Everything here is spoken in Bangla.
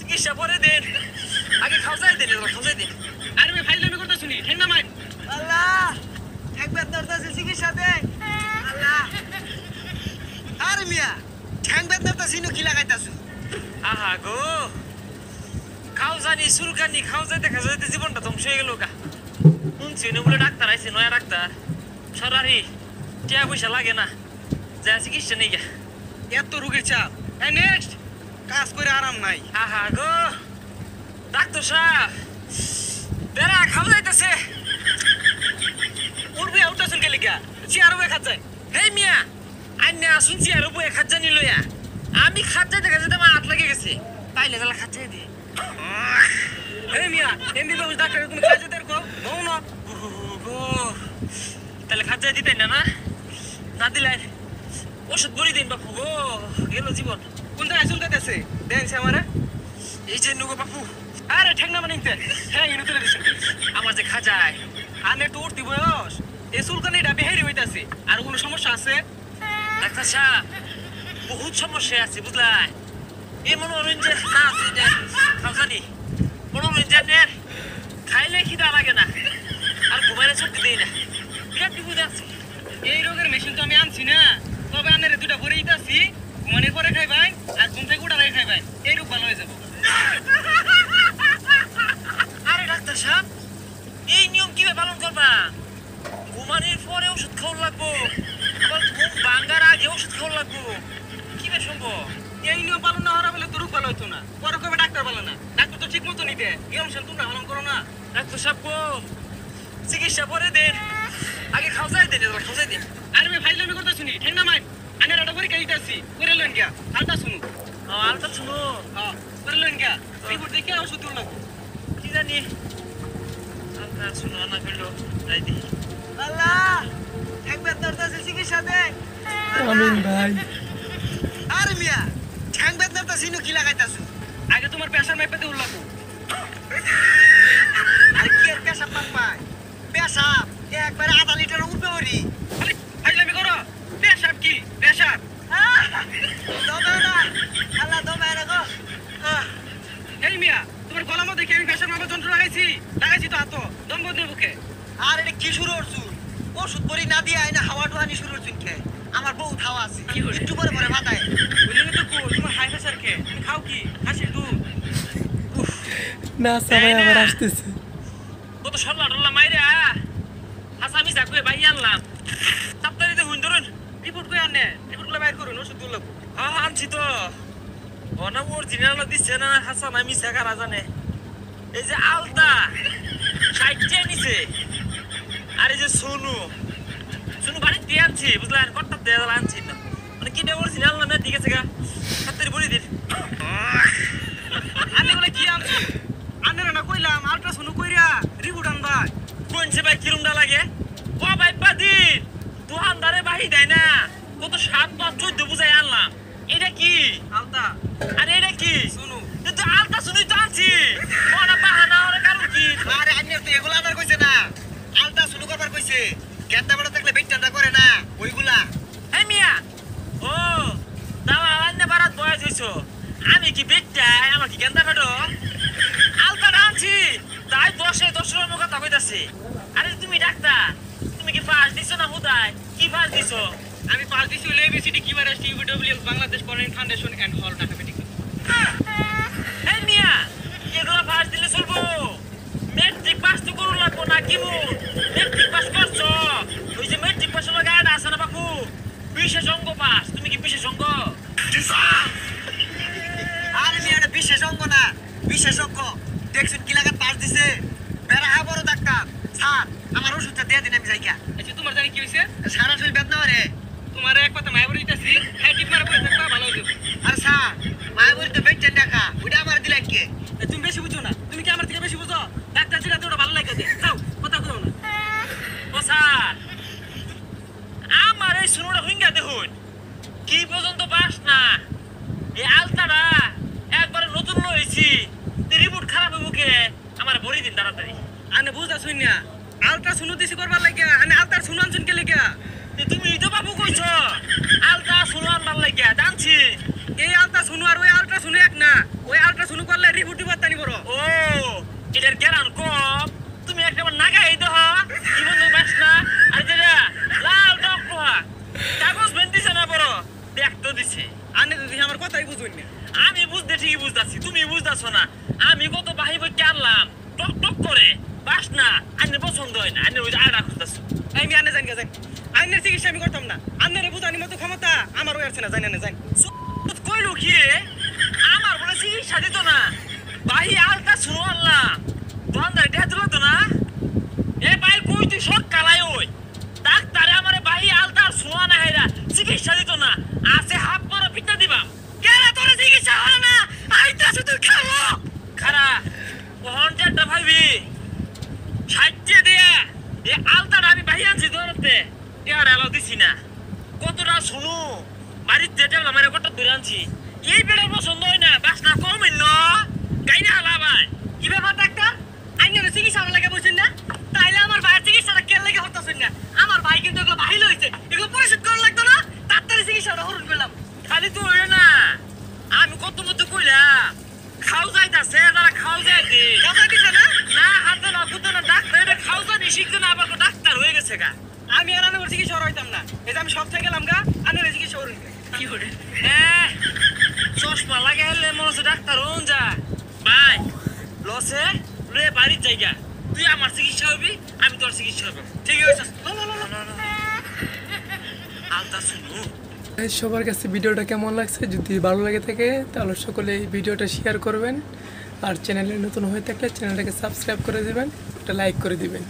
চিকিৎসা পরে দেন আগে খাওয়াই দেন খাওয়াই দেন আরে ভাই ফাইজলামি করতে শুনি ঠেঙ্গা মাইন আল্লাহ একবার দরদাসে চিকিৎসা দে আল্লাহ আরে মিয়া ঠ্যাং বেদনাটা সিনু কি লাগাইতাছু আহা গো খাও জানি সুরকানি খাও যাইতে জীবনটা ধ্বংস হয়ে গেল গা শুনছি বলে ডাক্তার আইছে নয়া ডাক্তার সরারি টিয়া পয়সা লাগে না যা চিকিৎসা নেই গা এত রোগীর চাপ নেক্সট কাজ করে আরাম নাই আহা গো ডাক্তার সাহেব বেড়া খাওয়া যাইতেছে উঠবে উঠতেছেন কে লিখা চেয়ার উপরে খাত যায় হেই মিয়া আন্যা আসুন চেয়ার উপরে খাত জানি লইয়া আমি খাত যাইতে আমার হাত লেগে গেছে তাই লেগে খাত যাই দিয়ে এই মিয়া এমবি বাবু ডাক্তার তুমি কাজে দেরকো নও না গো তাহলে খাত যাই দিতেন না না দিলে ওষুধ বড়ি দিন বাপু গো গেল জীবন কোন জায়গায় চুলকাইতেছে দেখছে আমারে এই যে নুগো বাপু আরে ঠেংনা মানিতে হ্যাঁ ইনু তুলে দিছেন আমার যে খাজায় আনে তো উঠতি বয়স এই চুলকানিটা বেহেরি হইতাছে আর কোনো সমস্যা আছে ডাক্তার সাহেব বহুত সমস্যা আছে বুঝলাই এই মনে হলেন যে খাওয়ানি মনে হলেন যে খাইলে খিদা লাগে না আর ঘুমাইলে শক্তি দেয় না বিরাট বিপদে আছে এই রোগের মেশিন তো আমি আনছি না তবে আনের দুটা ভরে দিতেছি ঘুমানোর পরে খাইবাই আর ঘুম থেকে উঠার আগে খাইবাই এই রোগ ভালো হয়ে যাবো আরে ডাক্তার সাহেব এই নিয়ম কিভাবে পালন করবা ঘুমানোর পরে ওষুধ খাওয়া লাগবো আবার ঘুম ভাঙ্গার আগে ওষুধ খাওয়া লাগবো কিভাবে সম্ভব এই নিয়ম পালন না হওয়া বলে তো রোগ ভালো হইতো না পরে কবে ডাক্তার ভালো না ডাক্তার তো ঠিক মতো নিতে এই অনুসারে তোমরা পালন করো না ডাক্তার সাহেব গো চিকিৎসা পরে দেন আগে খাওয়াই দেন খাওয়াই দেন আরে আমি ফাইজলামি করতে শুনি ঠেংনা মাইন আনের একটা পরীক্ষা দিতেছি করে লেন গিয়া আলটা শুনু আলটা শুনো হ্যাঁ করে লেন গিয়া রিপোর্ট দেখে ওষুধ তুল লাগবো কি জানি আলটা শুনো না করলো তাই দি আল্লাহ একবার দরদাসে চিকিৎসা দে আমিন ভাই আরে মিয়া ঠ্যাং বেদনাটা সিনু কি লাগাইতাছু আগে তোমার প্রেসার মাইপে দে উল্লাকু আর কি এর পেশাব পান পায় পেশাব একবারে আধা লিটার উপরে ওরি আরে ফাইজলামি করো পেশাব কি পেশাব দমে না আল্লাহ দমে না গো এই মিয়া তোমার গলা মধ্যে কি আমি পেশাব মাপা যন্ত্র লাগাইছি তো হাত দম বন্ধ বুকে আর এটা কি শুরু করছু ওষুধ পরি না দিয়ে আইনা হাওয়া টোহানি শুরু করছুন কে আমার বউ খাওয়া আছে একটু পরে পরে মাথায় বুঝলি তো তোমার হাই প্রেসার কে তুমি খাও কি হাসির দুধ না সবাই আবার আসতেছে কত সরলা টরলা মাইরে হাসামি যাকুয়ে ভাই আনলাম সাপ্তাহিতে হুন ধরুন রিপোর্ট করে আনে রিপোর্টগুলো বাইর করুন ওষুধ দুর্লভ হ্যাঁ আনছি তো অনা অরিজিনাল দিচ্ছে না হাসান আমি শেখারা জানে এই যে আলতা 60 নিছে আর এই যে সোনু বাড়িতে আনছি বুঝলেন কটটা দেয়া আনছি না মানে কি অরিজিনাল না ঠিক আছে গা সাত্তারি বলি দিন আনে বলে কি আনছো আনের না কইলাম আল্ট্রাসাউন্ড কইরা রিপোর্ট আনবা কোনছে ভাই কিরমটা লাগে ও ভাই বাদিন দোকানদারে বাহি দেয় না কত 7 5 14 বুঝাই আনলাম এটা কি আলতা আরে এটা কি শুনু কিন্তু আলতা শুনুই তো আনছি কোনা বাহানা ওর কারণ কি আরে আন্নে তো এগুলা আনার কইছে না আলট্রাসাউন্ড করবার কইছে গেন্দা বড় থাকলে বেচটা করে না ওইগুলা হে মিয়া ও দাওয়া আননে বারাত বয়স হইছো আমি কি বেচটা আমার কি গেন্দা কাটো আলতা আনছি তাই 10 এর কথা কইতাছে আরে তুমি ডাক্তার তুমি কি পাস দিছো না হুদাই কি পাস দিছো আমি পাস দিছি হলো ABCD QRS UWS Bangladesh foreign foundation and হল ঢাকা মেডিকেল এই মিয়া এগুলো পাস দিলে চলবো মেট্রিক পাস তো করুন লাগবো না কি মেট্রিক পাস করছো ওই যে মেট্রিক পাস হলো গাড়ি আছে না বাপু বিশেষ অঙ্গ পাস তুমি কি বিশেষ অঙ্গ আরে মিয়া এটা বিশেষজ্ঞ না বিশেষজ্ঞ দেখছেন কি লাগা পাস দিছে বেড়া বড় ডাক্তার স্যার আমার ওষুধটা দিয়ে দিন আমি যাইগা আচ্ছা তোমার জানি কি হইছে সারা শরীর বেদনা রে তোমার এক কথা মায়াবুড়ি দিতেছি হ্যাঁ টিপ মারা পড়ে থাকবা ভালো হইবে আরে স্যার মায়াবুড়ি তো বেচছেন টাকা ওইটা আমার দিলেন কে তুমি বেশি বুঝো না তুমি কি আমার থেকে বেশি বুঝো ডাক্তার দিলা তো ওটা ভালো লাগে দে যাও কথা কও না ও স্যার আমার এই শুনুটা হুইঙ্গা দেখুন কি পর্যন্ত পাস না এই আলতাটা একবারে নতুন লইছি রিপোর্ট খারাপ হইব কে আমার বড়ি দিন তাড়াতাড়ি আনে বুঝা শুন না আলট্রাসাউন্ড দিছি করবার লাগিয়া আনে আলট্রাসাউন্ড আনছেন কে লাগিয়া তুমি তো বাবু কইছো আলতা শুনো আনবার লাগিয়া জানছি এই আলট্রাসাউন্ড আর ওই আলট্রাসাউন্ড এক না ওই আলট্রাসাউন্ড করলে বুঝতাছি তুমি বুঝতাছো না আমি কত বাহি বই আনলাম টক টক করে বাস না আইনের পছন্দ হয় না আইনের ওই যে আড়া খুঁজতাছো আমি আনে জানি গেছেন আইনের চিকিৎসা আমি করতাম না আন্নারে বুঝানি মতো ক্ষমতা আমার ওই আছে না জানি না জানি কইলো কি রে আমার বলে চিকিৎসা দিত না বাহি আলতা শুনো আনলাম দোকানদার এটা দিল তো না এ ভাই কই তুই সব কালাই ওই ডাক্তারে আমারে বাহি আলতা শুনো না হেরা চিকিৎসা দিত না আছে হাত মারা পিটা দিবা কেরা তোর চিকিৎসা হলো না আইতা শুধু খাবো খারা কোন যেটা ভাইবি সাইটে দিয়া এ আলতাটা আমি বাহি আনছি ধরতে টিয়ার আলো দিছি না কতটা শুনো বাড়িতে টেবলা মারে কত ধরে আনছি এই বেড়া পছন্দ হয় না বাস না কম হইল গাইনা হালা ভাই কি ব্যাপার ডাক্তার আইনের চিকিৎসা হলো লাগে বুঝছেন না তাইলে আমার ভাইয়ের চিকিৎসাটা কেন লাগে হতাছেন না আমার ভাই কিন্তু এগুলো বাহিল হয়েছে এগুলো পরিশোধ করা লাগতো না তাড়াতাড়ি চিকিৎসাটা হরুন পেলাম খালি তো হইল না আমি কত মতো কইলাম খাও যাইতাছে তারা খাও যাইতে কথা দিছে না না হাতে না বুঝতো না ডাক্তার এটা খাও জানি শিখতো না আবার ডাক্তার হয়ে গেছে গা আমি আর আনার চিকিৎসা হইতাম না এই যে আমি সব থেকে গেলাম গা আনার চিকিৎসা হরুন কি করে চশমা লাগে হলে মনে হচ্ছে ডাক্তার হন যা ভাই লসে রে বাড়ির জায়গা তুই আমার চিকিৎসা হবি আমি তোর চিকিৎসা হবো ঠিক আছে আলতা শুনু সবার কাছে ভিডিওটা কেমন লাগছে যদি ভালো লাগে থাকে তাহলে সকলে এই ভিডিওটা শেয়ার করবেন আর চ্যানেলে নতুন হয়ে থাকলে চ্যানেলটাকে সাবস্ক্রাইব করে দিবেন একটা লাইক করে দিবেন